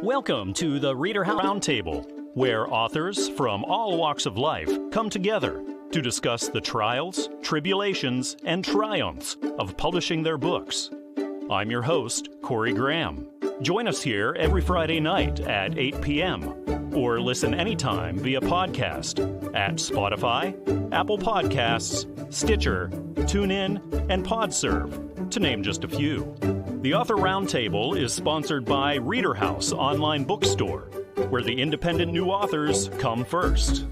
Welcome to the ReaderHouse Roundtable, where authors from all walks of life come together to discuss the trials, tribulations, and triumphs of publishing their books. I'm your host, Corey Graham. Join us here every Friday night at 8 p.m. or listen anytime via podcast at Spotify, Apple Podcasts, Stitcher, TuneIn, and PodServe, to name just a few. The Author Roundtable is sponsored by ReaderHouse Online Bookstore, where the independent new authors come first.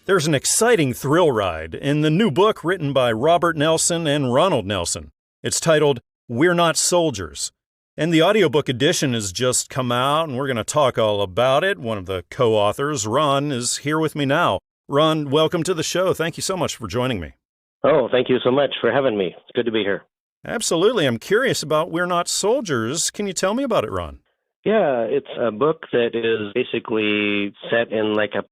There's an exciting thrill ride in the new book written by Robert Nelson and Ronald Nelson. It's titled, We're Not Soldiers. And the audiobook edition has just come out, and we're going to talk all about it. One of the co-authors, Ron, is here with me now. Ron, welcome to the show. Thank you so much for joining me. Oh, thank you so much for having me. It's good to be here. Absolutely. I'm curious about We're Not Soldiers. Can you tell me about it, Ron? Yeah, it's a book that is basically set in like a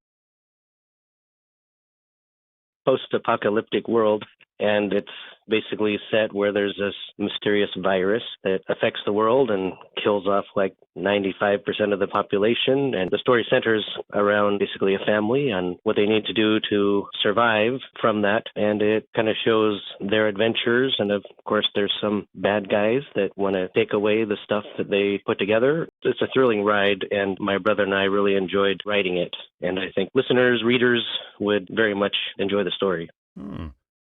post-apocalyptic world, and it's basically set where there's this mysterious virus that affects the world and kills off like 95% of the population. And the story centers around basically a family and what they need to do to survive from that. And it kind of shows their adventures. And of course, there's some bad guys that want to take away the stuff that they put together. It's a thrilling ride, and my brother and I really enjoyed writing it. And I think listeners, readers would very much enjoy the story.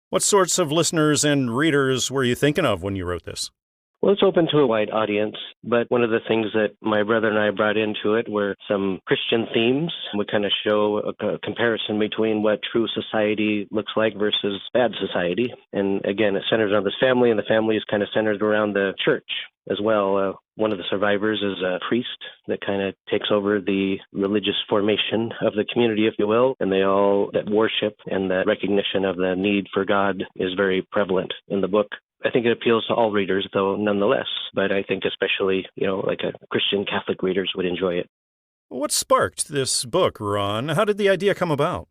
What sorts of listeners and readers were you thinking of when you wrote this? Well, it's open to a wide audience, but one of the things that my brother and I brought into it were some Christian themes. We kind of show a comparison between what true society looks like versus bad society. And again, it centers on this family, and the family is kind of centered around the church as well. One of the survivors is a priest that kind of takes over the religious formation of the community, if you will, and they all that worship and the recognition of the need for God is very prevalent in the book. I think it appeals to all readers, though, nonetheless, but I think especially, like a Christian Catholic readers would enjoy it. What sparked this book, Ron? How did the idea come about?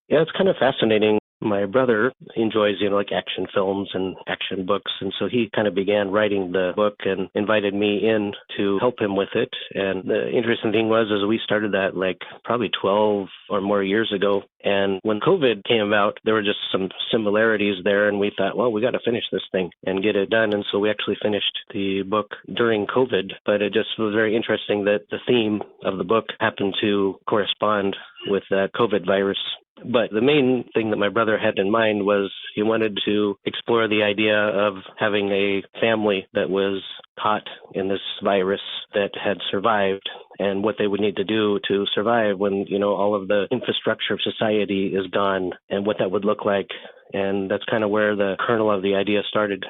Yeah, it's kind of fascinating. My brother enjoys, like action films and action books. And so he kind of began writing the book and invited me in to help him with it. And the interesting thing was, is we started that like probably 12 or more years ago. And when COVID came about, there were just some similarities there. And we thought, well, we got to finish this thing and get it done. And so we actually finished the book during COVID. But it just was very interesting that the theme of the book happened to correspond with that COVID virus. But the main thing that my brother had in mind was he wanted to explore the idea of having a family that was caught in this virus that had survived and what they would need to do to survive when, all of the infrastructure of society is gone and what that would look like. And that's kind of where the kernel of the idea started.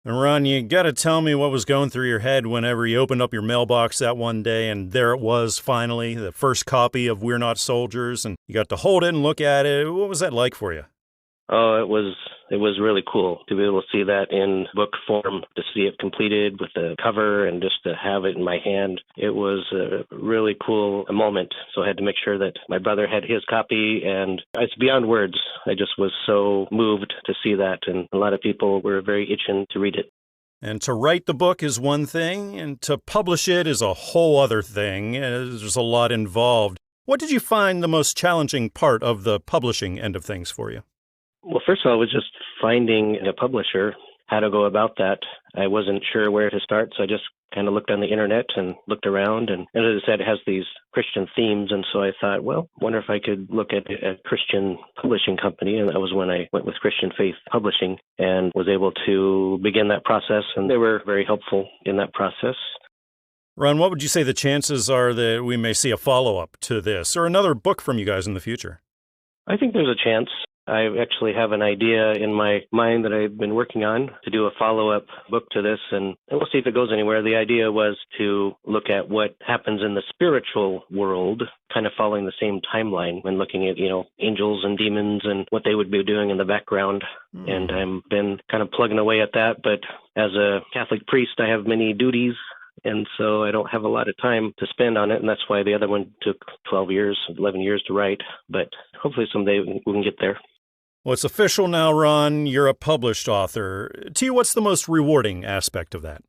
And Ron, you got to tell me what was going through your head whenever you opened up your mailbox that one day and there it was finally, the first copy of We're Not Soldiers, and you got to hold it and look at it. What was that like for you? Oh, it was really cool to be able to see that in book form, to see it completed with the cover and just to have it in my hand. It was a really cool moment. So I had to make sure that my brother had his copy, and it's beyond words. I just was so moved to see that, and a lot of people were very itching to read it. And to write the book is one thing, and to publish it is a whole other thing. There's a lot involved. What did you find the most challenging part of the publishing end of things for you? Well, first of all, it was just finding a publisher, how to go about that. I wasn't sure where to start, so I just kind of looked on the internet and looked around. And as I said, it has these Christian themes, and so I thought, well, wonder if I could look at a Christian publishing company. And that was when I went with Christian Faith Publishing and was able to begin that process, and they were very helpful in that process. Ron, what would you say the chances are that we may see a follow-up to this or another book from you guys in the future? I think there's a chance. I actually have an idea in my mind that I've been working on to do a follow-up book to this, and we'll see if it goes anywhere. The idea was to look at what happens in the spiritual world, kind of following the same timeline when looking at, angels and demons and what they would be doing in the background. And I've been kind of plugging away at that, but as a Catholic priest, I have many duties. And so I don't have a lot of time to spend on it, and that's why the other one took 11 years to write. But hopefully someday we can get there. Well, it's official now, Ron. You're a published author. To you, what's the most rewarding aspect of that?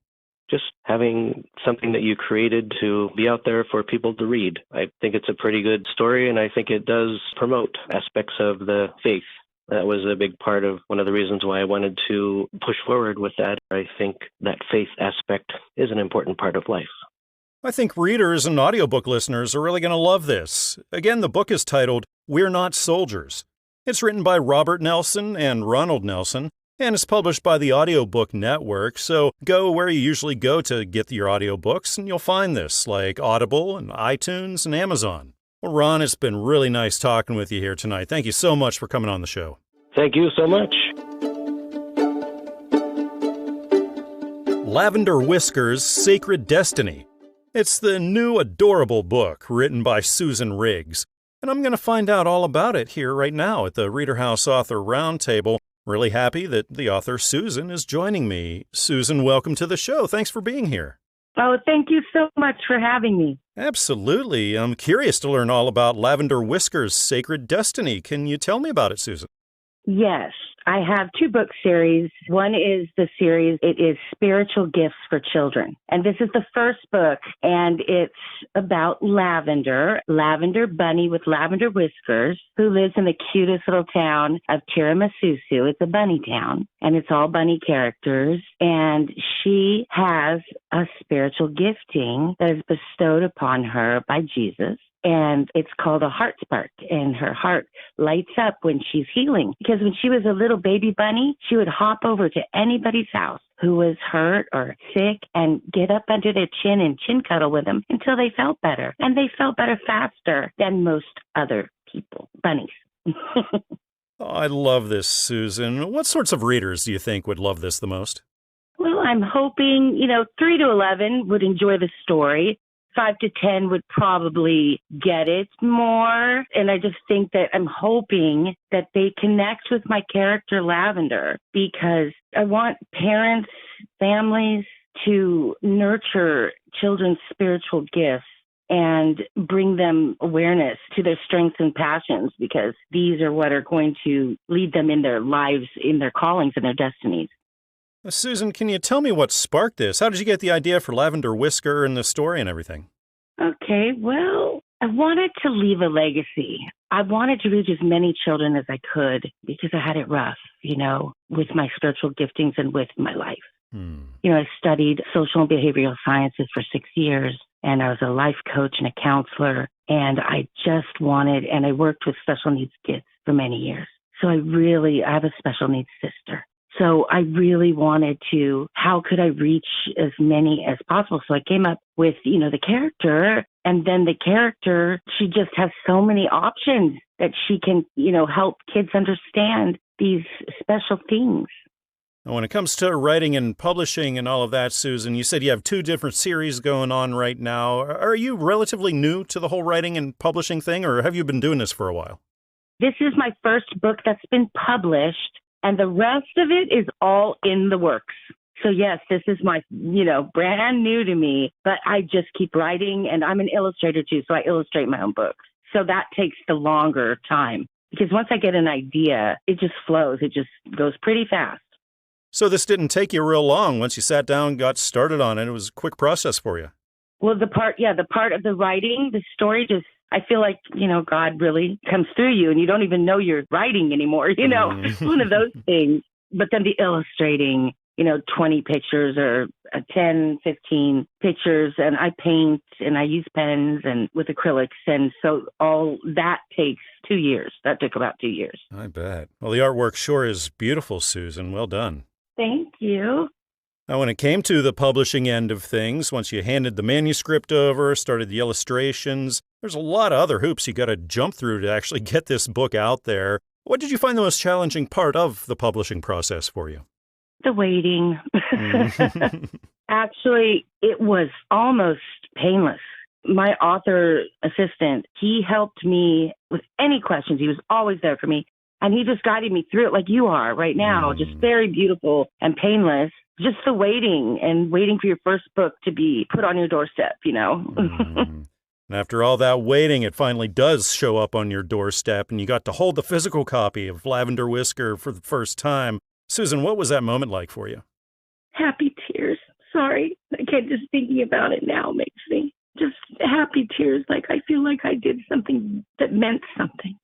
Just having something that you created to be out there for people to read. I think it's a pretty good story, and I think it does promote aspects of the faith. That was a big part of one of the reasons why I wanted to push forward with that. I think that faith aspect is an important part of life. I think readers and audiobook listeners are really going to love this. Again, the book is titled We're Not Soldiers. It's written by Robert Nelson and Ronald Nelson, and it's published by the Audiobook Network, so go where you usually go to get your audiobooks, and you'll find this, like Audible and iTunes and Amazon. Well, Ron, it's been really nice talking with you here tonight. Thank you so much for coming on the show. Thank you so much. Lavender Whiskers' Sacred Destiny. It's the new adorable book written by Susan Riggs, and I'm going to find out all about it here right now at the ReaderHouse Author Roundtable. Really happy that the author Susan is joining me. Susan, welcome to the show. Thanks for being here. Oh, thank you so much for having me. Absolutely. I'm curious to learn all about Lavender Whiskers' Sacred Destiny. Can you tell me about it, Susan? Yes, I have 2 book series. One is the series, it is Spiritual Gifts for Children. And this is the first book, and it's about Lavender bunny with lavender whiskers, who lives in the cutest little town of Tiramisu. It's a bunny town, and it's all bunny characters. And she has a spiritual gifting that is bestowed upon her by Jesus. And it's called a heart spark, and her heart lights up when she's healing. Because when she was a little baby bunny, she would hop over to anybody's house who was hurt or sick and get up under their chin and chin cuddle with them until they felt better. And they felt better faster than most other people, bunnies. Oh, I love this, Susan. What sorts of readers do you think would love this the most? Well, I'm hoping, 3 to 11 would enjoy the story. 5 to 10 would probably get it more. And I just think that I'm hoping that they connect with my character Lavender, because I want parents, families to nurture children's spiritual gifts and bring them awareness to their strengths and passions, because these are what are going to lead them in their lives, in their callings and their destinies. Susan, can you tell me what sparked this? How did you get the idea for Lavender Whisker and the story and everything? Okay, well, I wanted to leave a legacy. I wanted to reach as many children as I could, because I had it rough, with my spiritual giftings and with my life. I studied social and behavioral sciences for 6 years, and I was a life coach and a counselor, and I just wanted, and I worked with special needs kids for many years. So I have a special needs sister. So I really wanted to, how could I reach as many as possible? So I came up with, the character, and then the character, she just has so many options that she can, help kids understand these special things. When it comes to writing and publishing and all of that, Susan, you said you have 2 different series going on right now. Are you relatively new to the whole writing and publishing thing, or have you been doing this for a while? This is my first book that's been published, and the rest of it is all in the works. So yes, this is my, brand new to me, but I just keep writing, and I'm an illustrator too, so I illustrate my own books. So that takes the longer time, because once I get an idea, it just flows. It just goes pretty fast. So this didn't take you real long. Once you sat down, got started on it, it was a quick process for you. Well, the part of the writing, the story just, I feel like, God really comes through you and you don't even know you're writing anymore, one of those things. But then the illustrating, 20 pictures or 10, 15 pictures, and I paint and I use pens and with acrylics. And so all that takes 2 years. That took about 2 years. I bet. Well, the artwork sure is beautiful, Susan. Well done. Thank you. Now, when it came to the publishing end of things, once you handed the manuscript over, started the illustrations, there's a lot of other hoops you got to jump through to actually get this book out there. What did you find the most challenging part of the publishing process for you? The waiting. Actually, it was almost painless. My author assistant, he helped me with any questions. He was always there for me. And he just guided me through it like you are right now, just very beautiful and painless. Just the waiting and waiting for your first book to be put on your doorstep, And after all that waiting, it finally does show up on your doorstep, and you got to hold the physical copy of Lavender Whisker for the first time. Susan, what was that moment like for you? Happy tears. sorry. Just thinking about it now makes me just happy tears. Like I feel like I did something that meant something.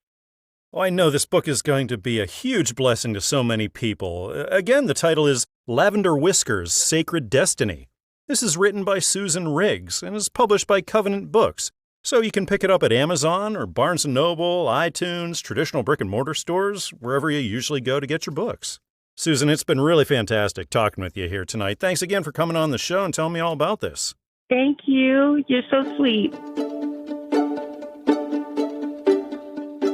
Oh, I know this book is going to be a huge blessing to so many people. Again, the title is Lavender Whiskers, Sacred Destiny. This is written by Susan Riggs and is published by Covenant Books. So you can pick it up at Amazon or Barnes & Noble, iTunes, traditional brick-and-mortar stores, wherever you usually go to get your books. Susan, it's been really fantastic talking with you here tonight. Thanks again for coming on the show and telling me all about this. Thank you. You're so sweet.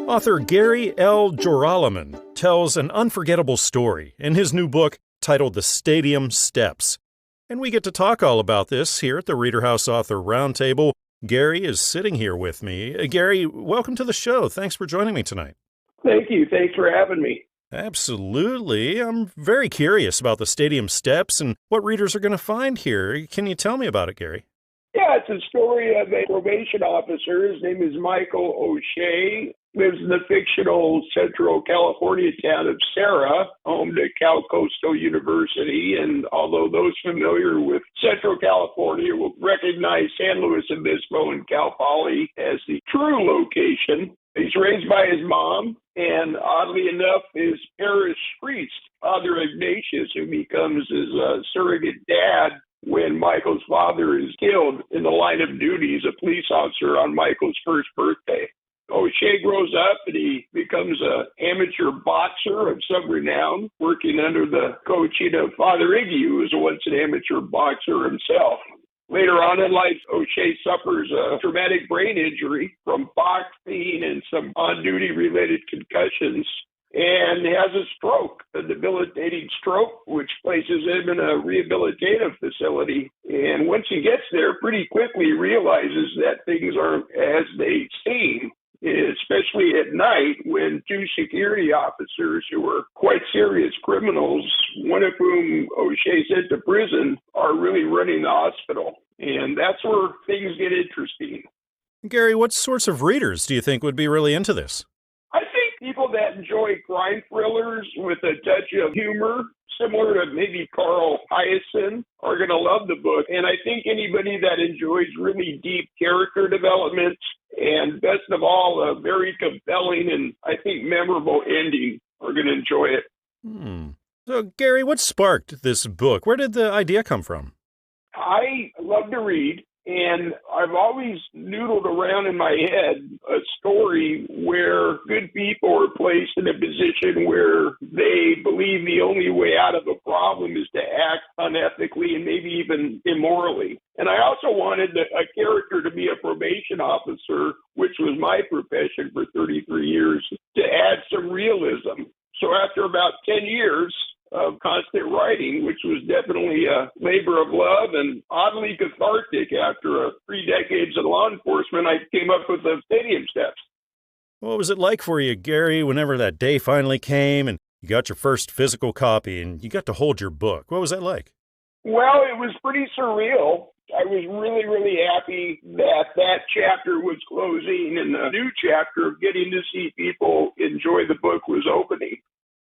Author Gary L. Joralemon tells an unforgettable story in his new book titled The Stadium Steps. And we get to talk all about this here at the ReaderHouse Author Roundtable. Gary is sitting here with me. Gary, welcome to the show. Thanks for joining me tonight. Thank you. Thanks for having me. Absolutely. I'm very curious about the Stadium Steps and what readers are going to find here. Can you tell me about it, Gary? Yeah, it's a story of a probation officer. His name is Michael O'Shea. Lives in the fictional Central California town of Sarah, home to Cal Coastal University. And although those familiar with Central California will recognize San Luis Obispo and Cal Poly as the true location, he's raised by his mom and, oddly enough, his parish priest, Father Ignatius, who becomes his surrogate dad when Michael's father is killed in the line of duty as a police officer on Michael's first birthday. O'Shea grows up and he becomes an amateur boxer of some renown, working under the coaching of Father Iggy, who was once an amateur boxer himself. Later on in life, O'Shea suffers a traumatic brain injury from boxing and some on-duty related concussions, and has a stroke, a debilitating stroke, which places him in a rehabilitative facility. And once he gets there, pretty quickly realizes that things aren't as they seem, especially at night when two security officers who are quite serious criminals, one of whom O'Shea sent to prison, are really running the hospital. And that's where things get interesting. Gary, what sorts of readers do you think would be really into this? I think people that enjoy crime thrillers with a touch of humor, similar to maybe Carl Hyacin, are going to love the book. And I think anybody that enjoys really deep character development and, best of all, a very compelling and, I think, memorable ending are going to enjoy it. So, Gary, what sparked this book? Where did the idea come from? I love to read. And I've always noodled around in my head a story where good people are placed in a position where they believe the only way out of a problem is to act unethically and maybe even immorally. And I also wanted a character to be a probation officer, which was my profession for 33 years, to add some realism. So after about 10 years of constant writing, which was definitely a labor of love and oddly cathartic after 3 decades in law enforcement, I came up with the Stadium Steps. What was it like for you, Gary, whenever that day finally came and you got your first physical copy and you got to hold your book? What was that like? Well, it was pretty surreal. I was really, really happy that chapter was closing and the new chapter of getting to see people enjoy the book was opening.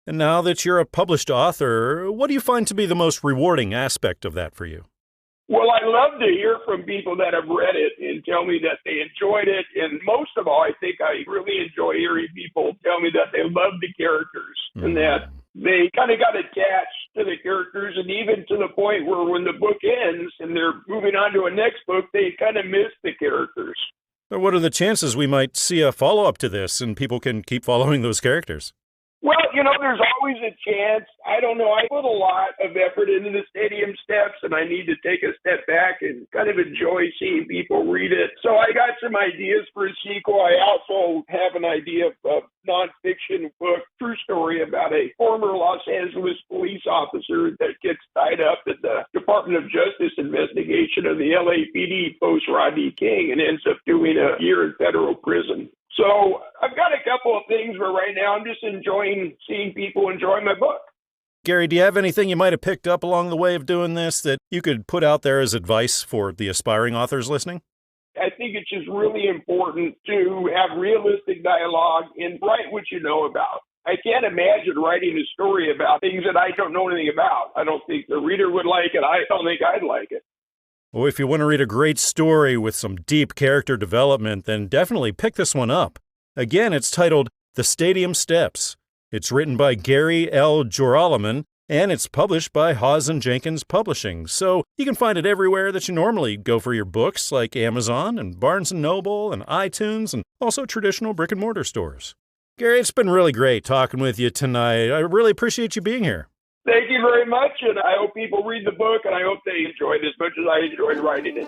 And now that you're a published author, what do you find to be the most rewarding aspect of that for you? Well, I love to hear from people that have read it and tell me that they enjoyed it. And most of all, I think I really enjoy hearing people tell me that they love the characters and that they kind of got attached to the characters, and even to the point where when the book ends and they're moving on to a next book, they kind of miss the characters. So what are the chances we might see a follow-up to this and people can keep following those characters? Well, there's always a chance. I don't know. I put a lot of effort into the Stadium Steps, and I need to take a step back and kind of enjoy seeing people read it. So I got some ideas for a sequel. I also have an idea of a nonfiction book, true story about a former Los Angeles police officer that gets tied up in the Department of Justice investigation of the LAPD post-Rodney King and ends up doing a year in federal prison. So I've got a couple of things, but right now I'm just enjoying seeing people enjoy my book. Gary, do you have anything you might have picked up along the way of doing this that you could put out there as advice for the aspiring authors listening? I think it's just really important to have realistic dialogue and write what you know about. I can't imagine writing a story about things that I don't know anything about. I don't think the reader would like it. I don't think I'd like it. Well, if you want to read a great story with some deep character development, then definitely pick this one up. Again, it's titled The Stadium Steps. It's written by Gary L. Joralemon, and it's published by Hawes & Jenkins Publishing. So you can find it everywhere that you normally go for your books, like Amazon and Barnes & Noble and iTunes, and also traditional brick-and-mortar stores. Gary, it's been really great talking with you tonight. I really appreciate you being here. Thank you very much, and I hope people read the book, and I hope they enjoy it as much as I enjoyed writing it.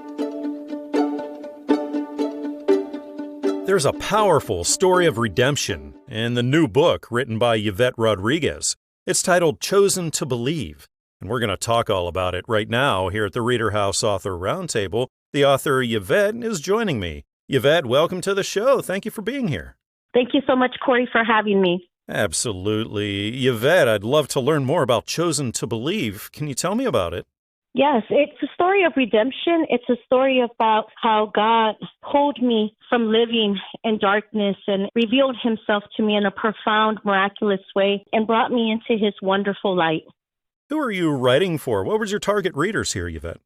There's a powerful story of redemption in the new book written by Yvette Rodriguez. It's titled Chosen to Believe, and we're going to talk all about it right now here at the ReaderHouse Author Roundtable. The author, Yvette, is joining me. Yvette, welcome to the show. Thank you for being here. Thank you so much, Corey, for having me. Absolutely. Yvette, I'd love to learn more about Chosen to Believe. Can you tell me about it? Yes, it's a story of redemption. It's a story about how God pulled me from living in darkness and revealed himself to me in a profound, miraculous way and brought me into his wonderful light. Who are you writing for? What was your target readers here, Yvette?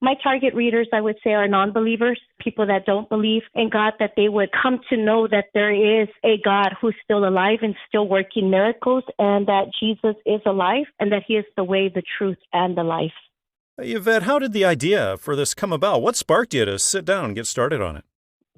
My target readers, I would say, are non-believers, people that don't believe in God, that they would come to know that there is a God who's still alive and still working miracles, and that Jesus is alive, and that he is the way, the truth, and the life. Yvette, how did the idea for this come about? What sparked you to sit down and get started on it?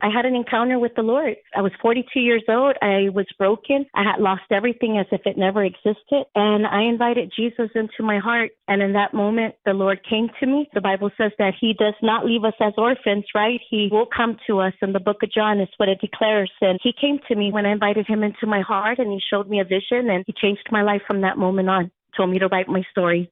I had an encounter with the Lord. I was 42 years old. I was broken. I had lost everything as if it never existed. And I invited Jesus into my heart. And in that moment, the Lord came to me. The Bible says that he does not leave us as orphans, right? He will come to us. In the book of John is what it declares. And he came to me when I invited him into my heart, and he showed me a vision, and he changed my life from that moment on, told me to write my story.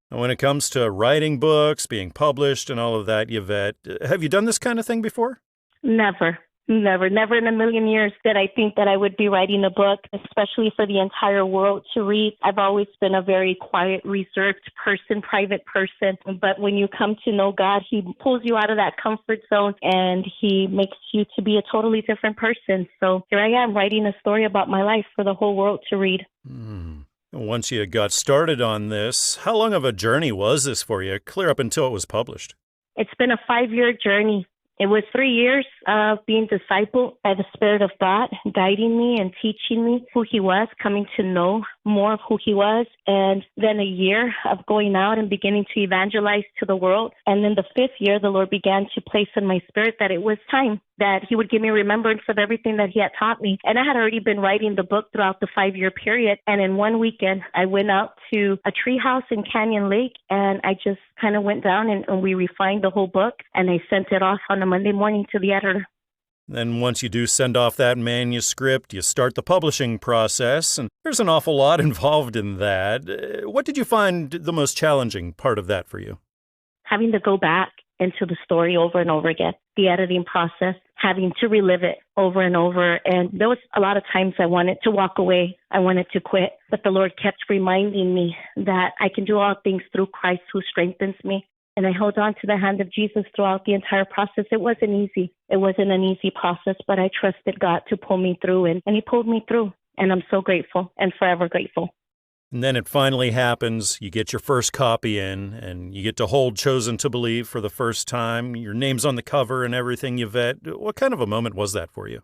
When it comes to writing books, being published, and all of that, Yvette, have you done this kind of thing before? Never in a million years did I think that I would be writing a book, especially for the entire world to read. I've always been a very quiet, reserved person, private person. But when you come to know God, he pulls you out of that comfort zone and he makes you to be a totally different person. So here I am writing a story about my life for the whole world to read. Once you got started on this, how long of a journey was this for you, clear up until it was published? It's been a 5-year journey. It was 3 years of being discipled by the Spirit of God, guiding me and teaching me who he was, coming to know more of who he was, and then a year of going out and beginning to evangelize to the world. And then the 5th year, the Lord began to place in my spirit that it was time that he would give me remembrance of everything that he had taught me. And I had already been writing the book throughout the 5-year period. And in one weekend, I went out to a tree house in Canyon Lake, and I just kind of went down and we refined the whole book, and I sent it off on a Monday morning to the editor. Then once you do send off that manuscript, you start the publishing process, and there's an awful lot involved in that. What did you find the most challenging part of that for you? Having to go back into the story over and over again, the editing process, having to relive it over and over. And there was a lot of times I wanted to walk away. I wanted to quit. But the Lord kept reminding me that I can do all things through Christ who strengthens me. And I held on to the hand of Jesus throughout the entire process. It wasn't easy. It wasn't an easy process, but I trusted God to pull me through, and he pulled me through. And I'm so grateful and forever grateful. And then it finally happens. You get your first copy in, and you get to hold Chosen to Believe for the first time. Your name's on the cover and everything, Yvette. What kind of a moment was that for you?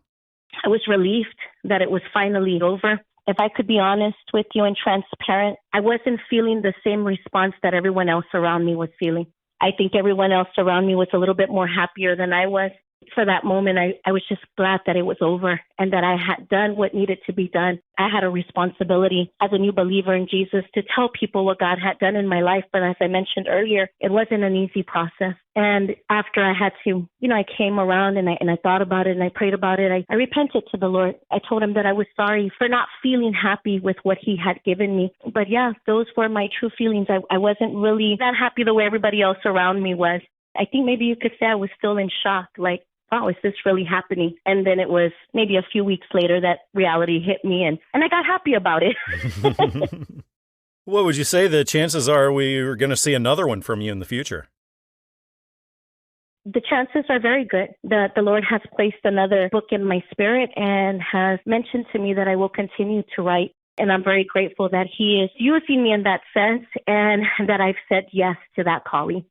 I was relieved that it was finally over. If I could be honest with you and transparent, I wasn't feeling the same response that everyone else around me was feeling. I think everyone else around me was a little bit more happier than I was. For that moment, I was just glad that it was over and that I had done what needed to be done. I had a responsibility as a new believer in Jesus to tell people what God had done in my life. But as I mentioned earlier, it wasn't an easy process. And after I had to, I came around and I thought about it and I prayed about it. I repented to the Lord. I told him that I was sorry for not feeling happy with what he had given me. But yeah, those were my true feelings. I wasn't really that happy the way everybody else around me was. I think maybe you could say I was still in shock, like, wow, is this really happening? And then it was maybe a few weeks later that reality hit me, and I got happy about it. What would you say the chances are we are going to see another one from you in the future? The chances are very good. The Lord has placed another book in my spirit and has mentioned to me that I will continue to write. And I'm very grateful that he is using me in that sense and that I've said yes to that calling.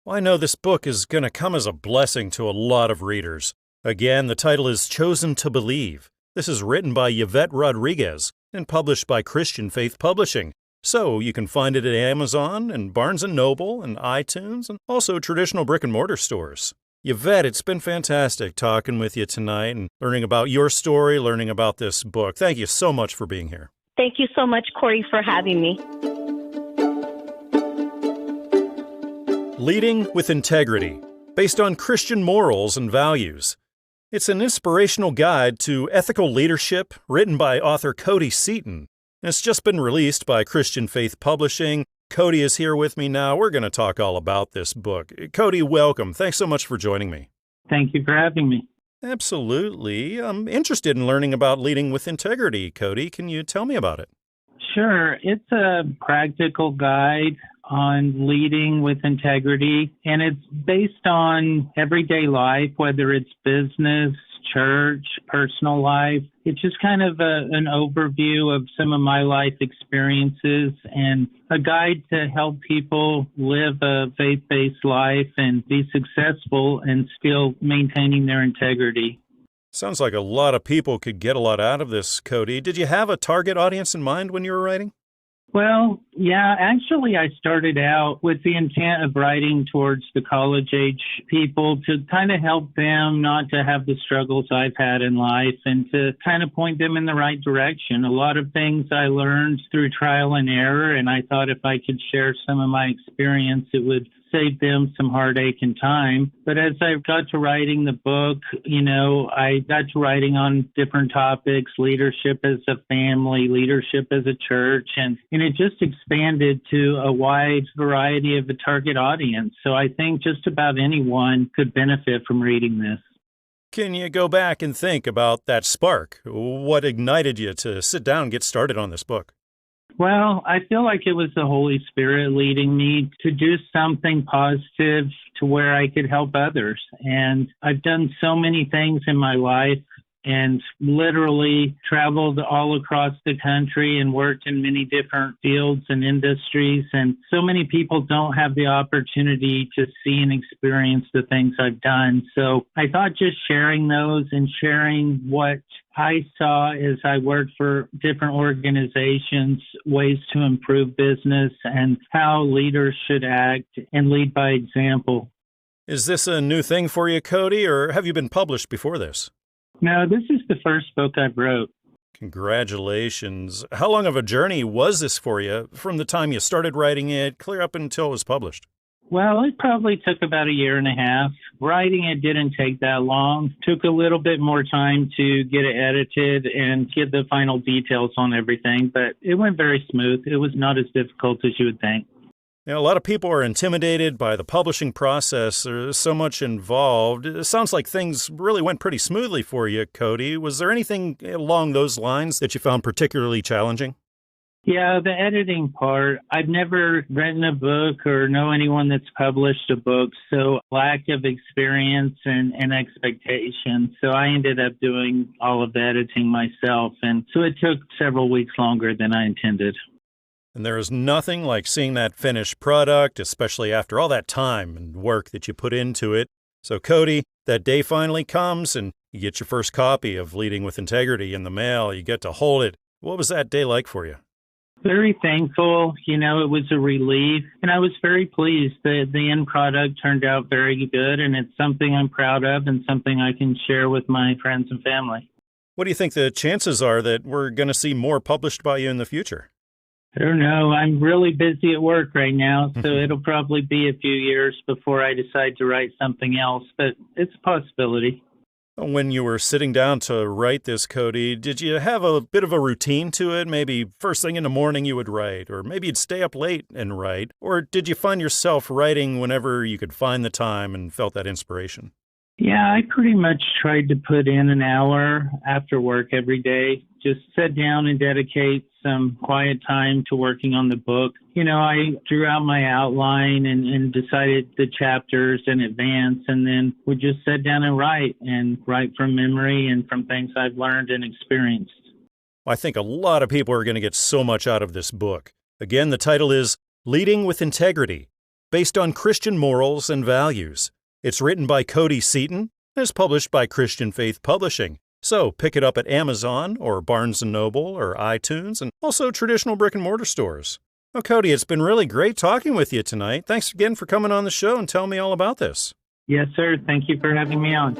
Well, I know this book is going to come as a blessing to a lot of readers. Again, the title is Chosen to Believe. This is written by Yvette Rodriguez and published by Christian Faith Publishing. So you can find it at Amazon and Barnes & Noble and iTunes and also traditional brick-and-mortar stores. Yvette, it's been fantastic talking with you tonight and learning about your story, learning about this book. Thank you so much for being here. Thank you so much, Corey, for having me. Leading with Integrity, based on Christian morals and values. It's an inspirational guide to ethical leadership written by author Cody Seaton. And it's just been released by Christian Faith Publishing. Cody is here with me now. We're going to talk all about this book. Cody, welcome. Thanks so much for joining me. Thank you for having me. Absolutely. I'm interested in learning about leading with integrity. Cody, can you tell me about it? Sure. It's a practical guide on leading with integrity, and it's based on everyday life, whether it's business, church, personal life. It's just kind of an overview of some of my life experiences and a guide to help people live a faith-based life and be successful and still maintaining their integrity. Sounds like a lot of people could get a lot out of this, Cody. Did you have a target audience in mind when you were writing? Well, yeah, actually, I started out with the intent of writing towards the college-age people to kind of help them not to have the struggles I've had in life and to kind of point them in the right direction. A lot of things I learned through trial and error, and I thought if I could share some of my experience, it would save them some heartache and time. But as I got to writing the book, I got to writing on different topics, leadership as a family, leadership as a church, and it just expanded to a wide variety of a target audience. So I think just about anyone could benefit from reading this. Can you go back and think about that spark? What ignited you to sit down and get started on this book? Well, I feel like it was the Holy Spirit leading me to do something positive to where I could help others. And I've done so many things in my life and literally traveled all across the country and worked in many different fields and industries. And so many people don't have the opportunity to see and experience the things I've done. So I thought just sharing those and sharing what I saw as I worked for different organizations, ways to improve business and how leaders should act and lead by example. Is this a new thing for you, Cody, or have you been published before this? No, this is the first book I wrote. Congratulations. How long of a journey was this for you from the time you started writing it clear up until it was published? Well, it probably took about a year and a half. Writing it didn't take that long. Took a little bit more time to get it edited and get the final details on everything, but it went very smooth. It was not as difficult as you would think. A lot of people are intimidated by the publishing process. There's so much involved. It sounds like things really went pretty smoothly for you, Cody. Was there anything along those lines that you found particularly challenging? Yeah, the editing part. I've never written a book or know anyone that's published a book, so lack of experience and expectation. So I ended up doing all of the editing myself, and so it took several weeks longer than I intended. And there is nothing like seeing that finished product, especially after all that time and work that you put into it. So, Cody, that day finally comes and you get your first copy of Leading with Integrity in the mail. You get to hold it. What was that day like for you? Very thankful. It was a relief, and I was very pleased that the end product turned out very good, and it's something I'm proud of and something I can share with my friends and family. What do you think the chances are that we're going to see more published by you in the future? I don't know. I'm really busy at work right now, so it'll probably be a few years before I decide to write something else, but it's a possibility. When you were sitting down to write this, Cody, did you have a bit of a routine to it? Maybe first thing in the morning you would write, or maybe you'd stay up late and write, or did you find yourself writing whenever you could find the time and felt that inspiration? Yeah, I pretty much tried to put in an hour after work every day. Just sit down and dedicate some quiet time to working on the book. I drew out my outline and decided the chapters in advance, and then would just sit down and write from memory and from things I've learned and experienced. I think a lot of people are going to get so much out of this book. Again, the title is Leading with Integrity, based on Christian morals and values. It's written by Cody Seaton and is published by Christian Faith Publishing. So pick it up at Amazon or Barnes & Noble or iTunes and also traditional brick-and-mortar stores. Well, Cody, it's been really great talking with you tonight. Thanks again for coming on the show and telling me all about this. Yes, sir. Thank you for having me on.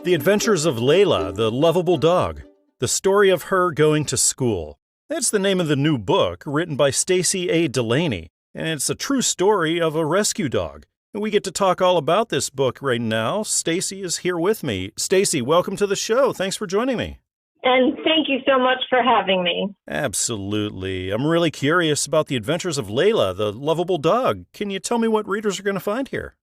The Adventures of Layla, the Lovable Dog. The story of her going to school. That's the name of the new book written by Stacy A Delaney, and it's a true story of a rescue dog. And we get to talk all about this book right now. Stacy is here with me. Stacy, welcome to the show. Thanks for joining me. And thank you so much for having me. Absolutely. I'm really curious about the Adventures of Layla, the Lovable Dog. Can you tell me what readers are going to find here?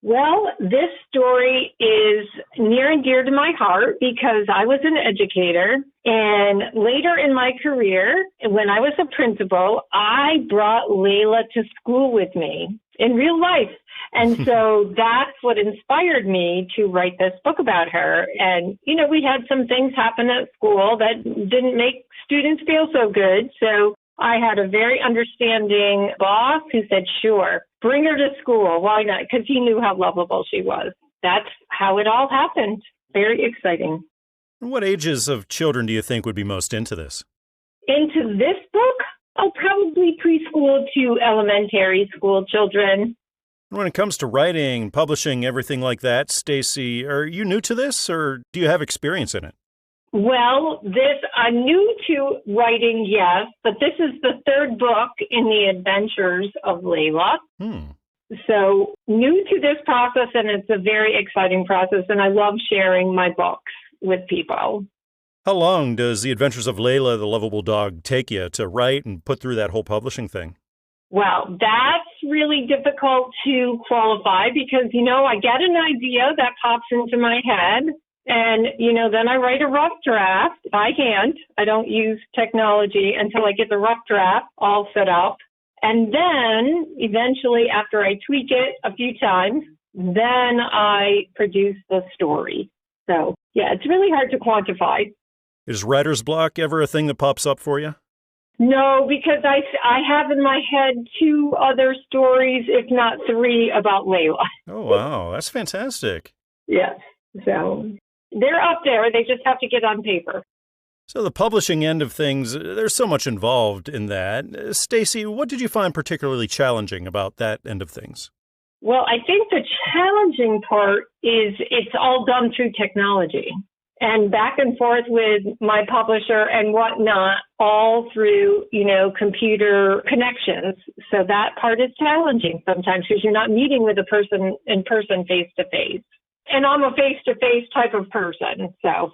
Well, this story is near and dear to my heart because I was an educator, and later in my career, when I was a principal, I brought Layla to school with me in real life. And so that's what inspired me to write this book about her. And, you know, we had some things happen at school that didn't make students feel so good. So I had a very understanding boss who said, sure, bring her to school. Why not? Because he knew how lovable she was. That's how it all happened. Very exciting. What ages of children do you think would be most into this? Into this book? Oh, probably preschool to elementary school children. When it comes to writing, publishing, everything like that, Stacy, are you new to this or do you have experience in it? Well, I'm new to writing, yes, but this is the third book in the Adventures of Layla. So new to this process, and it's a very exciting process, and I love sharing my books with people. How long does The Adventures of Layla, the Lovable Dog, take you to write and put through that whole publishing thing? Well, that's really difficult to qualify because, you know, I get an idea that pops into my head. And, you know, then I write a rough draft by hand. I don't use technology until I get the rough draft all set up. And then eventually, after I tweak it a few times, then I produce the story. So, yeah, it's really hard to quantify. Is writer's block ever a thing that pops up for you? No, because I have in my head 2 other stories, if not 3, about Layla. Oh, wow. That's fantastic. Yes. So they're up there. They just have to get on paper. So the publishing end of things, there's so much involved in that. Stacy, what did you find particularly challenging about that end of things? Well, I think the challenging part is it's all done through technology and back and forth with my publisher and whatnot, all through, you know, computer connections. So that part is challenging sometimes because you're not meeting with a person in person face to face. And I'm a face-to-face type of person, so.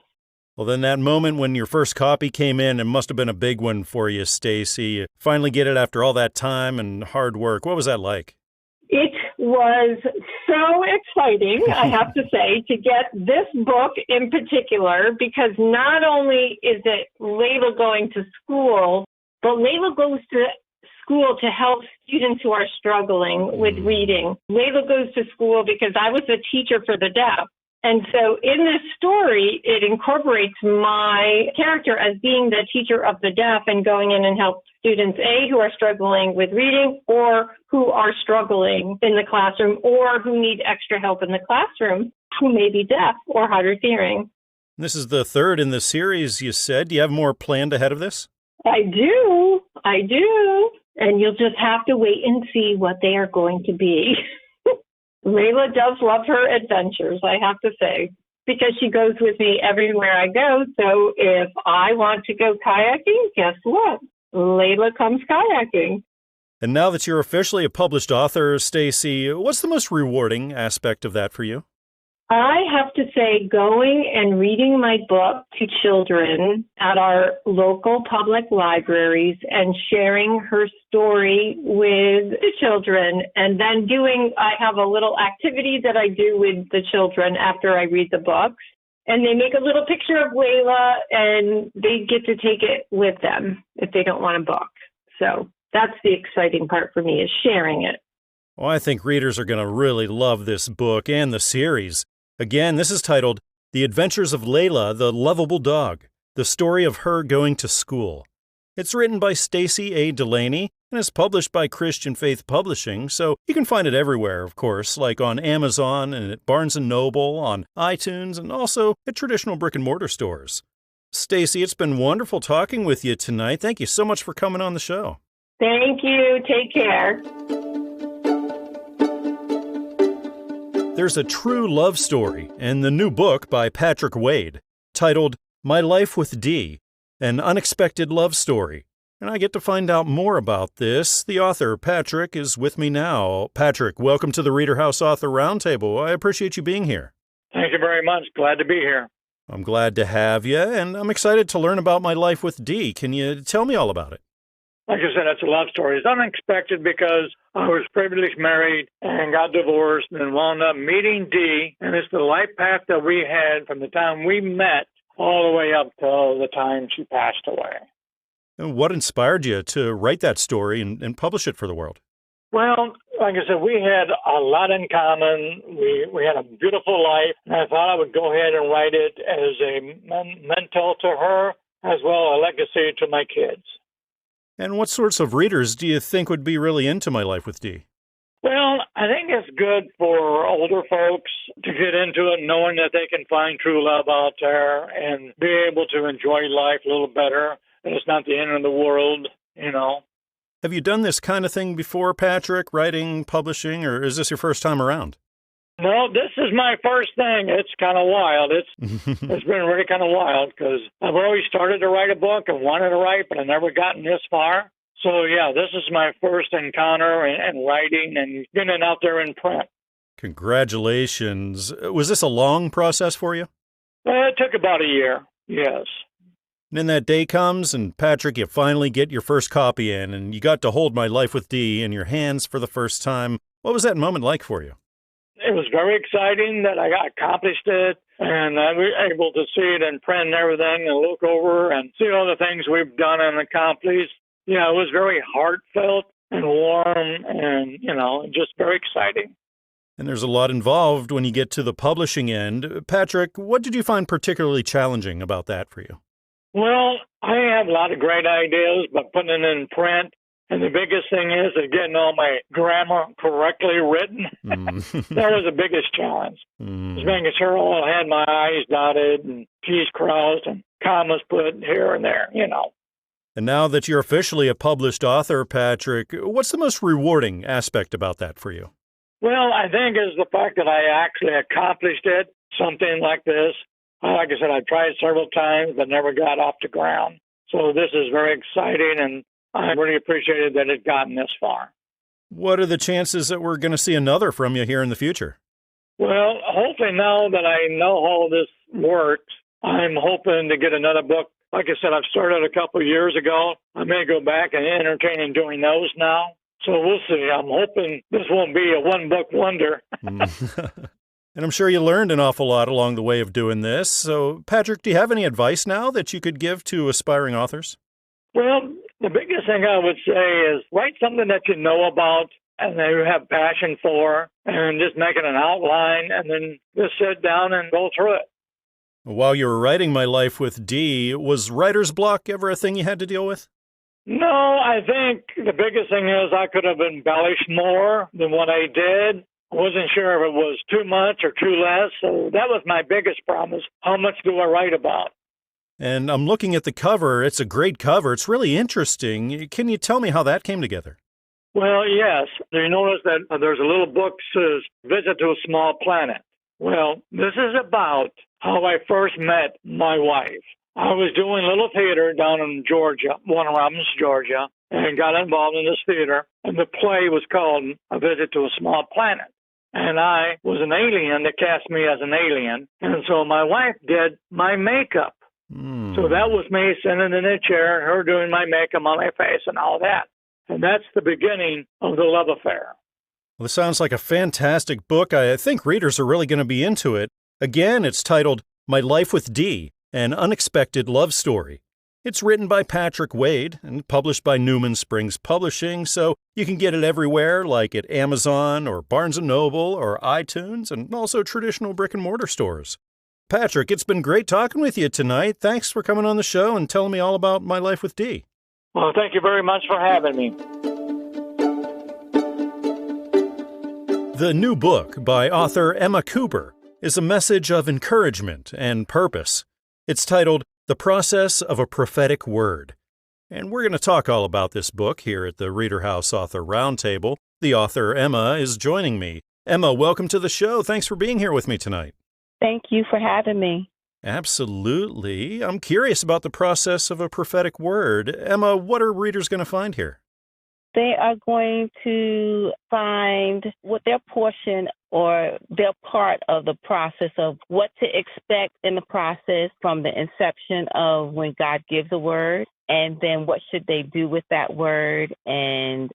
Well, then that moment when your first copy came in, it must have been a big one for you, Stacy. Finally get it after all that time and hard work. What was that like? It was so exciting, I have to say, to get this book in particular, because not only is it Layla going to school, but Layla goes to school to help students who are struggling with reading. Layla goes to school because I was a teacher for the deaf. And so in this story, it incorporates my character as being the teacher of the deaf and going in and help students, A, who are struggling with reading or who are struggling in the classroom or who need extra help in the classroom, who may be deaf or hard of hearing. This is the third in the series, you said. Do you have more planned ahead of this? I do. And you'll just have to wait and see what they are going to be. Layla does love her adventures, I have to say, because she goes with me everywhere I go. So if I want to go kayaking, guess what? Layla comes kayaking. And now that you're officially a published author, Stacy, what's the most rewarding aspect of that for you? I have to say, going and reading my book to children at our local public libraries and sharing her story with the children, and then I have a little activity that I do with the children after I read the books, and they make a little picture of Layla, and they get to take it with them if they don't want a book. So that's the exciting part for me, is sharing it. Well, I think readers are going to really love this book and the series. Again, this is titled The Adventures of Layla, the Lovable Dog, the story of her going to school. It's written by Stacy A Delaney and is published by Christian Faith Publishing, so you can find it everywhere, of course, like on Amazon and at Barnes & Noble, on iTunes, and also at traditional brick-and-mortar stores. Stacy, it's been wonderful talking with you tonight. Thank you so much for coming on the show. Thank you. Take care. There's a true love story in the new book by Patrick Wade, titled My Life with Dee, An Unexpected Love Story. And I get to find out more about this. The author, Patrick, is with me now. Patrick, welcome to the ReaderHouse Author Roundtable. I appreciate you being here. Thank you very much. Glad to be here. I'm glad to have you, and I'm excited to learn about My Life with Dee. Can you tell me all about it? Like I said, it's a love story. It's unexpected because I was previously married and got divorced and wound up meeting Dee, and it's the life path that we had from the time we met all the way up till the time she passed away. And what inspired you to write that story and publish it for the world? Well, like I said, we had a lot in common. We had a beautiful life, and I thought I would go ahead and write it as a memento to her, as well as a legacy to my kids. And what sorts of readers do you think would be really into My Life with Dee? Well, I think it's good for older folks to get into it knowing that they can find true love out there and be able to enjoy life a little better. And it's not the end of the world, you know. Have you done this kind of thing before, Patrick, writing, publishing, or is this your first time around? No, this is my first thing. It's kind of wild. It's been really kind of wild because I've always started to write a book and wanted to write, but I've never gotten this far. So, yeah, this is my first encounter in writing and getting it out there in print. Congratulations. Was this a long process for you? Well, it took about a year, yes. And then that day comes, and Patrick, you finally get your first copy in, and you got to hold My Life with Dee in your hands for the first time. What was that moment like for you? It was very exciting that I accomplished it, and I was able to see it in print and everything and look over and see all the things we've done and accomplished. Yeah, it was very heartfelt and warm and, just very exciting. And there's a lot involved when you get to the publishing end. Patrick, what did you find particularly challenging about that for you? Well, I have a lot of great ideas, but putting it in print, and the biggest thing is getting all my grammar correctly written. That was the biggest challenge. Just making sure I had my I's dotted and T's crossed and commas put here and there, And now that you're officially a published author, Patrick, what's the most rewarding aspect about that for you? Well, I think it's the fact that I actually accomplished it, something like this. Like I said, I tried several times, but never got off the ground. So this is very exciting, and I really appreciated that it's gotten this far. What are the chances that we're going to see another from you here in the future? Well, hopefully now that I know how this works, I'm hoping to get another book. Like I said, I've started a couple of years ago. I may go back and entertain in doing those now. So we'll see. I'm hoping this won't be a one-book wonder. And I'm sure you learned an awful lot along the way of doing this. So, Patrick, do you have any advice now that you could give to aspiring authors? Well, the biggest thing I would say is write something that you know about and that you have passion for, and just make it an outline, and then just sit down and go through it. While you were writing My Life with Dee, was writer's block ever a thing you had to deal with? No, I think the biggest thing is I could have embellished more than what I did. I wasn't sure if it was too much or too less, so that was my biggest problem, is how much do I write about? And I'm looking at the cover. It's a great cover. It's really interesting. Can you tell me how that came together? Well, yes. You notice that there's a little book that says, Visit to a Small Planet. Well, this is about how I first met my wife. I was doing little theater down in Georgia, Warner Robins, Georgia, and got involved in this theater. And the play was called A Visit to a Small Planet. And I was an alien. They cast me as an alien. And so my wife did my makeup. So that was me sitting in a chair and her doing my makeup on my face and all that. And that's the beginning of the love affair. Well, this sounds like a fantastic book. I think readers are really going to be into it. Again, it's titled My Life with Dee, An Unexpected Love Story. It's written by Patrick Wade and published by Newman Springs Publishing, so you can get it everywhere, like at Amazon or Barnes & Noble or iTunes, and also traditional brick-and-mortar stores. Patrick, it's been great talking with you tonight. Thanks for coming on the show and telling me all about My Life with Dee. Well, thank you very much for having me. The new book by author Emma Cooper is a message of encouragement and purpose. It's titled The Process of a Prophetic Word. And we're going to talk all about this book here at the ReaderHouse Author Roundtable. The author, Emma, is joining me. Emma, welcome to the show. Thanks for being here with me tonight. Thank you for having me. Absolutely. I'm curious about the process of a prophetic word. Emma, what are readers going to find here? They are going to find what their portion or their part of the process of what to expect in the process from the inception of when God gives a word, and then what should they do with that word, and,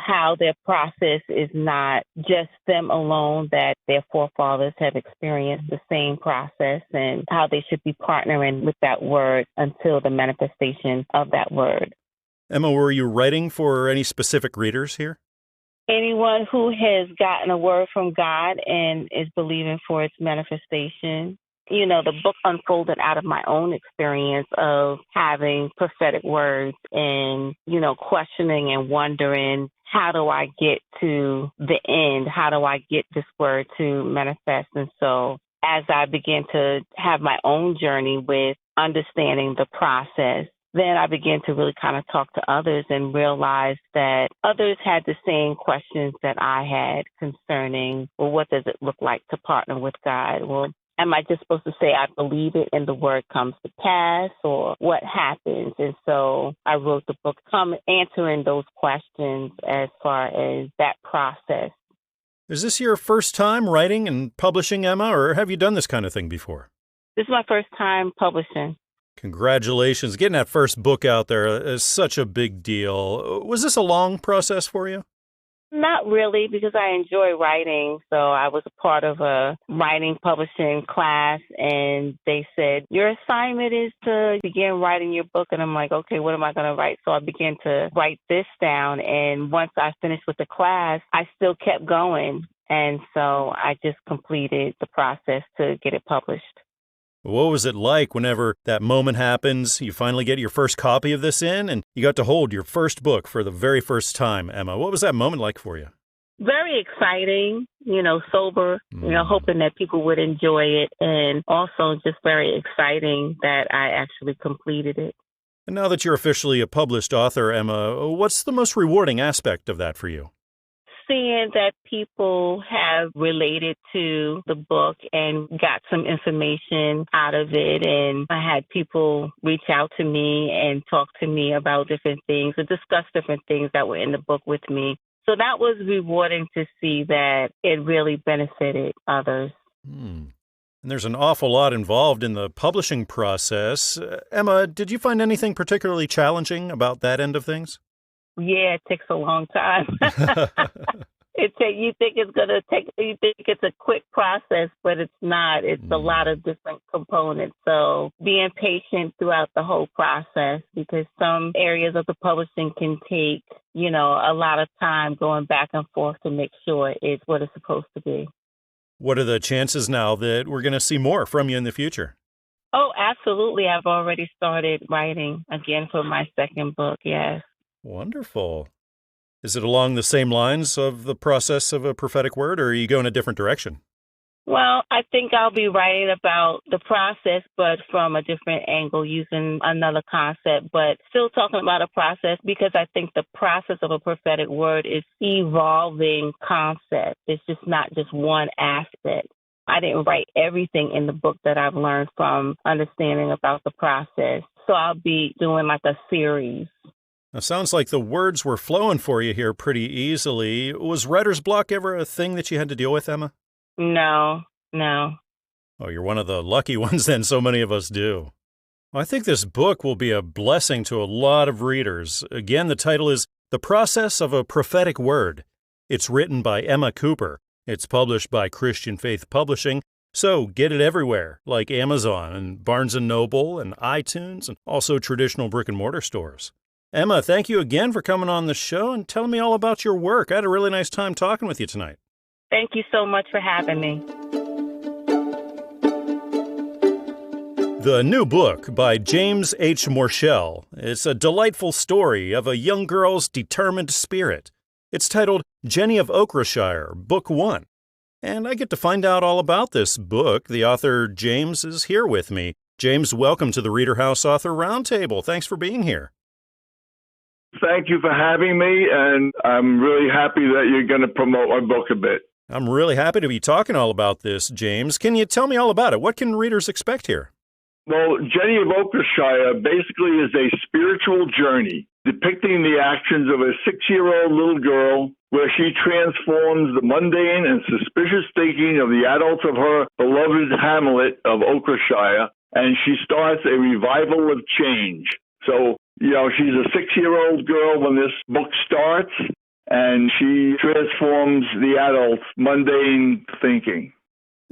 how their process is not just them alone, that their forefathers have experienced the same process, and how they should be partnering with that word until the manifestation of that word. Emma, were you writing for any specific readers here? Anyone who has gotten a word from God and is believing for its manifestation. The book unfolded out of my own experience of having prophetic words and, questioning and wondering, how do I get to the end? How do I get this word to manifest? And so as I began to have my own journey with understanding the process, then I began to really kind of talk to others and realize that others had the same questions that I had concerning, well, what does it look like to partner with God? Well, am I just supposed to say I believe it and the word comes to pass, or what happens? And so I wrote the book answering those questions as far as that process. Is this your first time writing and publishing, Emma, or have you done this kind of thing before? This is my first time publishing. Congratulations. Getting that first book out there is such a big deal. Was this a long process for you? Not really, because I enjoy writing. So I was a part of a writing publishing class, and they said, your assignment is to begin writing your book. And I'm like, okay, what am I going to write? So I began to write this down. And once I finished with the class, I still kept going. And so I just completed the process to get it published. What was it like whenever that moment happens, you finally get your first copy of this in, and you got to hold your first book for the very first time, Emma? What was that moment like for you? Very exciting, sober, hoping that people would enjoy it, and also just very exciting that I actually completed it. And now that you're officially a published author, Emma, what's the most rewarding aspect of that for you? Seeing that people have related to the book and got some information out of it. And I had people reach out to me and talk to me about different things and discuss different things that were in the book with me. So that was rewarding to see that it really benefited others. And there's an awful lot involved in the publishing process. Emma, did you find anything particularly challenging about that end of things? Yeah, it takes a long time. You think it's a quick process, but it's not. It's a lot of different components. So being patient throughout the whole process, because some areas of the publishing can take, a lot of time going back and forth to make sure it's what it's supposed to be. What are the chances now that we're going to see more from you in the future? Oh, absolutely. I've already started writing again for my second book, yes. Wonderful. Is it along the same lines of the process of a prophetic word, or are you going a different direction? Well, I think I'll be writing about the process, but from a different angle, using another concept, but still talking about a process, because I think the process of a prophetic word is evolving concept. It's just not just one aspect. I didn't write everything in the book that I've learned from understanding about the process. So I'll be doing like a series. Now, sounds like the words were flowing for you here pretty easily. Was writer's block ever a thing that you had to deal with, Emma? No. Oh, you're one of the lucky ones then, so many of us do. Well, I think this book will be a blessing to a lot of readers. Again, the title is The Process of a Prophetic Word. It's written by Emma Cooper. It's published by Christian Faith Publishing. So get it everywhere, like Amazon and Barnes & Noble and iTunes, and also traditional brick-and-mortar stores. Emma, thank you again for coming on the show and telling me all about your work. I had a really nice time talking with you tonight. Thank you so much for having me. The new book by James H. Morchel is a delightful story of a young girl's determined spirit. It's titled Jenny of Okrashire, Book 1. And I get to find out all about this book. The author, James, is here with me. James, welcome to the ReaderHouse Author Roundtable. Thanks for being here. Thank you for having me, and I'm really happy that you're going to promote my book a bit. I'm really happy to be talking all about this, James. Can you tell me all about it? What can readers expect here? Well, Jenny of Okrashire basically is a spiritual journey depicting the actions of a 6-year-old little girl where she transforms the mundane and suspicious thinking of the adults of her beloved hamlet of Okrashire, and she starts a revival of change. So, she's a 6-year-old girl when this book starts, and she transforms the adults' mundane thinking.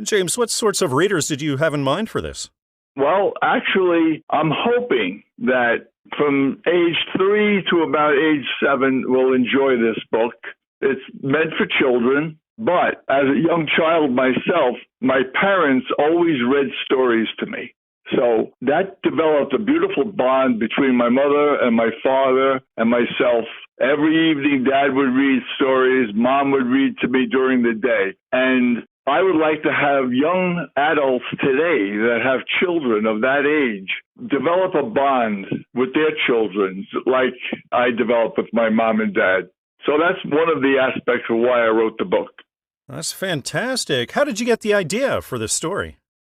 James, what sorts of readers did you have in mind for this? Well, actually, I'm hoping that from age 3 to about age 7 will enjoy this book. It's meant for children, but as a young child myself, my parents always read stories to me. So that developed a beautiful bond between my mother and my father and myself. Every evening, Dad would read stories, Mom would read to me during the day. And I would like to have young adults today that have children of that age develop a bond with their children like I developed with my mom and dad. So that's one of the aspects of why I wrote the book. That's fantastic. How did you get the idea for this story?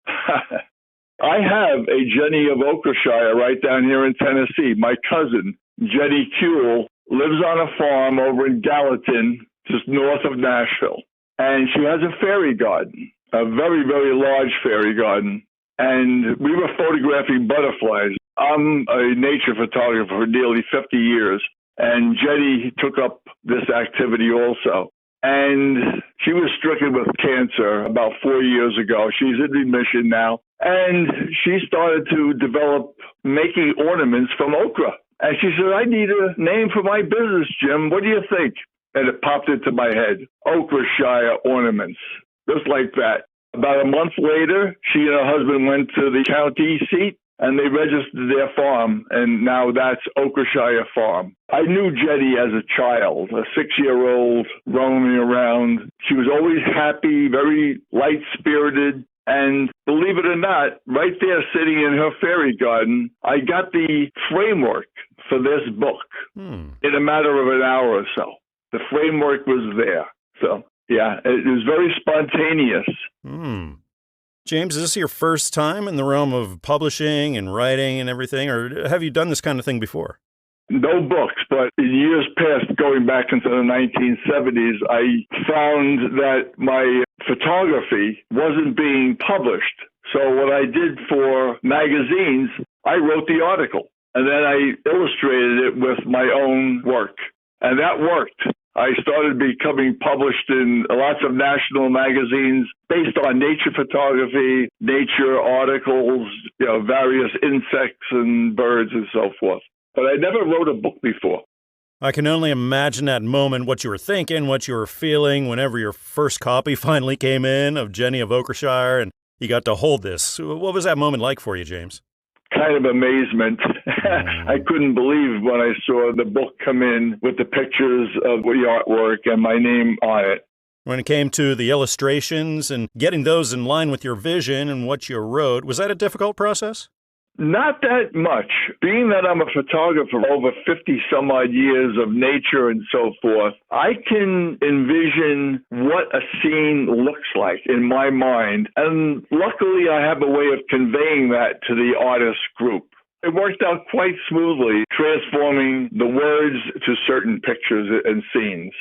I have a Jenny of Okrashire right down here in Tennessee. My cousin, Jenny Kuehl, lives on a farm over in Gallatin, just north of Nashville. And she has a fairy garden, a very, very large fairy garden. And we were photographing butterflies. I'm a nature photographer for nearly 50 years. And Jenny took up this activity also. And she was stricken with cancer about 4 years ago. She's in remission now. And she started to develop making ornaments from okra. And she said, I need a name for my business, Jim. What do you think? And it popped into my head, Okrashire Ornaments, just like that. About a month later, she and her husband went to the county seat, and they registered their farm, and now that's Okrashire Farm. I knew Jenny as a child, a 6-year-old roaming around. She was always happy, very light-spirited, and believe it or not, right there sitting in her fairy garden, I got the framework for this book in a matter of an hour or so. The framework was there. So, yeah, it was very spontaneous. James, is this your first time in the realm of publishing and writing and everything, or have you done this kind of thing before? No books, but in years past, going back into the 1970s, I found that my photography wasn't being published. So what I did for magazines, I wrote the article, and then I illustrated it with my own work. And that worked. I started becoming published in lots of national magazines based on nature photography, nature articles, various insects and birds and so forth. But I never wrote a book before. I can only imagine that moment, what you were thinking, what you were feeling whenever your first copy finally came in of Jenny of Okrashire and you got to hold this. What was that moment like for you, James? Kind of amazement. I couldn't believe when I saw the book come in with the pictures of the artwork and my name on it. When it came to the illustrations and getting those in line with your vision and what you wrote, was that a difficult process? Not that much. Being that I'm a photographer over 50-some-odd years of nature and so forth, I can envision what a scene looks like in my mind. And luckily, I have a way of conveying that to the artist group. It worked out quite smoothly, transforming the words to certain pictures and scenes.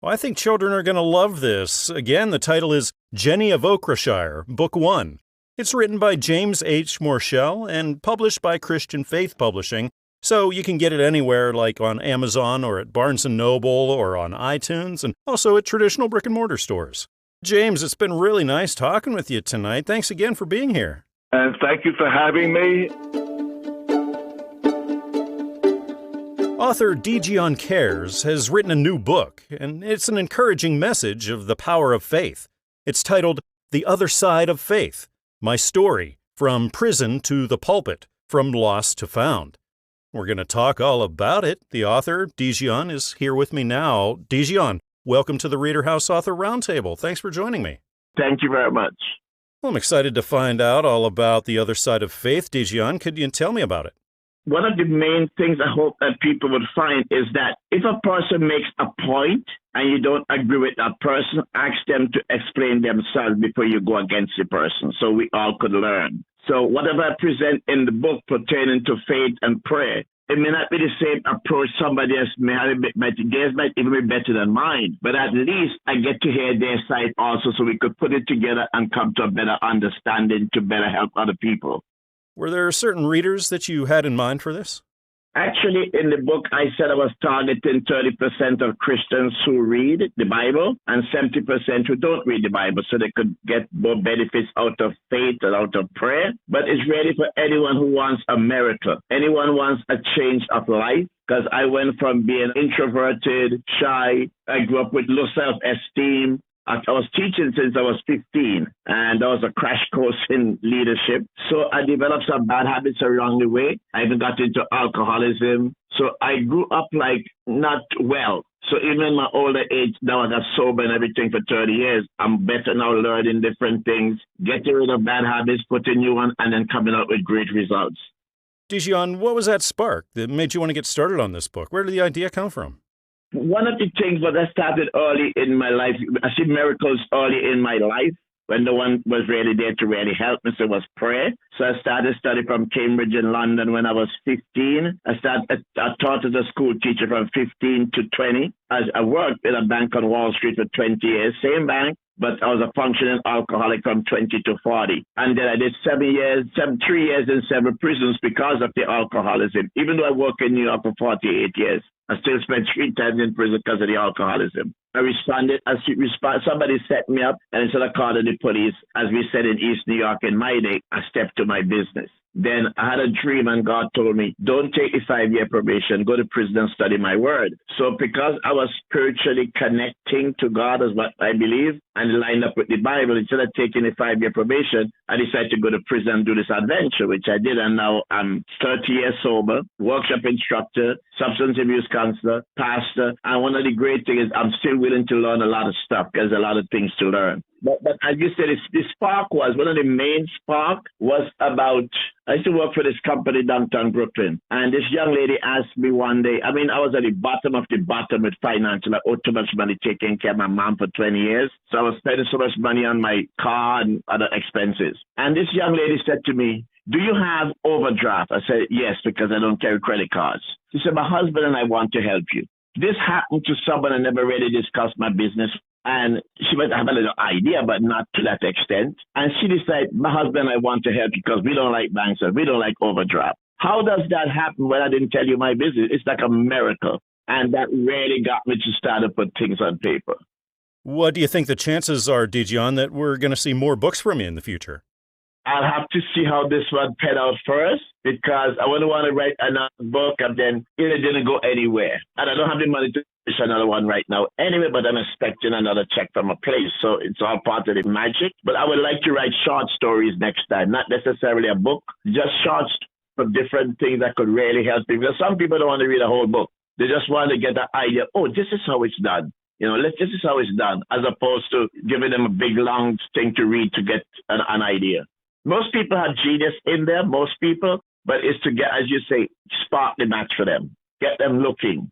Well, I think children are going to love this. Again, the title is Jenny of Okrashire, Book 1. It's written by James H. Morchel and published by Christian Faith Publishing, so you can get it anywhere like on Amazon or at Barnes & Noble or on iTunes and also at traditional brick-and-mortar stores. James, it's been really nice talking with you tonight. Thanks again for being here. And thank you for having me. Author Diegon Kares has written a new book, and it's an encouraging message of the power of faith. It's titled The Other Side of Faith, My Story From Prison to the Pulpit, From Lost to Found. We're going to talk all about it. The author, Diegon, is here with me now. Diegon, welcome to the ReaderHouse Author Roundtable. Thanks for joining me. Thank you very much. Well, I'm excited to find out all about the other side of faith. Diegon, could you tell me about it? One of the main things I hope that people would find is that if a person makes a point and you don't agree with that person, ask them to explain themselves before you go against the person so we all could learn. So whatever I present in the book pertaining to faith and prayer, it may not be the same approach somebody else may have a bit better. Theirs might even be better than mine, but at least I get to hear their side also so we could put it together and come to a better understanding to better help other people. Were there certain readers that you had in mind for this? Actually, in the book, I said I was targeting 30% of Christians who read the Bible and 70% who don't read the Bible so they could get more benefits out of faith and out of prayer. But it's really for anyone who wants a miracle. Anyone wants a change of life. Because I went from being introverted, shy, I grew up with low self-esteem. I was teaching since I was 15, and that was a crash course in leadership. So I developed some bad habits along the way. I even got into alcoholism. So I grew up like not well. So even in my older age, now I got sober and everything for 30 years. I'm better now learning different things, getting rid of bad habits, putting new one, and then coming out with great results. Diegon, what was that spark that made you want to get started on this book? Where did the idea come from? One of the things was I started early in my life. I see miracles early in my life when no one was really there to really help me. So it was prayer. So I started studying from Cambridge in London when I was 15. I taught as a school teacher from 15 to 20. I worked in a bank on Wall Street for 20 years, same bank. But I was a functioning alcoholic from 20 to 40. And then I did 3 years in several prisons because of the alcoholism. Even though I worked in New York for 48 years, I still spent 3 times in prison because of the alcoholism. I responded, somebody set me up, and instead of calling the police, as we said in East New York in my day, I stepped to my business. Then I had a dream and God told me, don't take the 5-year probation, go to prison and study my word. So because I was spiritually connecting to God as what I believe and lined up with the Bible, instead of taking the 5-year probation, I decided to go to prison and do this adventure, which I did. And now I'm 30 years sober, workshop instructor, substance abuse counselor, pastor. And one of the great things is I'm still willing to learn a lot of stuff. There's a lot of things to learn. But as you said, the spark was, one of the main spark was about, I used to work for this company downtown Brooklyn. And this young lady asked me one day, I was at the bottom of the bottom with financial. I owed too much money taking care of my mom for 20 years. So I was spending so much money on my car and other expenses. And this young lady said to me, do you have overdraft? I said, yes, because I don't carry credit cards. She said, my husband and I want to help you. This happened to someone I never really discussed my business. And she might have a little idea, but not to that extent. And she decided, my husband and I want to help you because we don't like banks and we don't like overdraft. How does that happen when I didn't tell you my business? It's like a miracle. And that really got me to start to put things on paper. What do you think the chances are, Diegon, that we're going to see more books from you in the future? I'll have to see how this one panned out first because I wouldn't want to write another book and then it didn't go anywhere. And I don't have the money to finish another one right now anyway, but I'm expecting another check from a place. So it's all part of the magic. But I would like to write short stories next time, not necessarily a book, just short for different things that could really help people. Because some people don't want to read a whole book. They just want to get the idea, oh, this is how it's done. This is how it's done, as opposed to giving them a big, long thing to read to get an idea. Most people have genius in there, most people, but it's to get, as you say, spark the match for them, get them looking.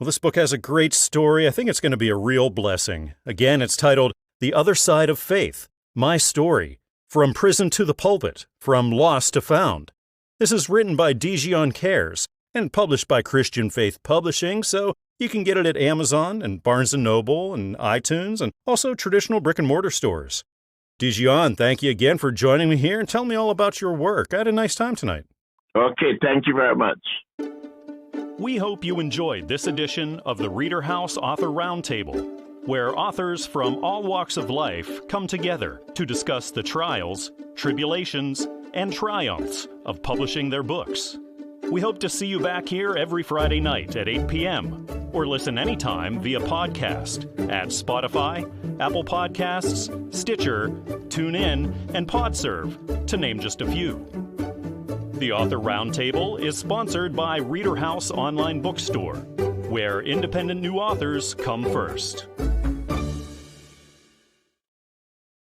Well, this book has a great story. I think it's going to be a real blessing. Again, it's titled The Other Side of Faith, My Story, From Prison to the Pulpit, From Lost to Found. This is written by Diegon Kares and published by Christian Faith Publishing, so you can get it at Amazon and Barnes & Noble and iTunes and also traditional brick-and-mortar stores. Diegon, thank you again for joining me here and tell me all about your work. I had a nice time tonight. Okay, thank you very much. We hope you enjoyed this edition of the ReaderHouse Author Roundtable, where authors from all walks of life come together to discuss the trials, tribulations, and triumphs of publishing their books. We hope to see you back here every Friday night at 8 p.m. or listen anytime via podcast at Spotify, Apple Podcasts, Stitcher, TuneIn, and PodServe, to name just a few. The Author Roundtable is sponsored by ReaderHouse Online Bookstore, where independent new authors come first.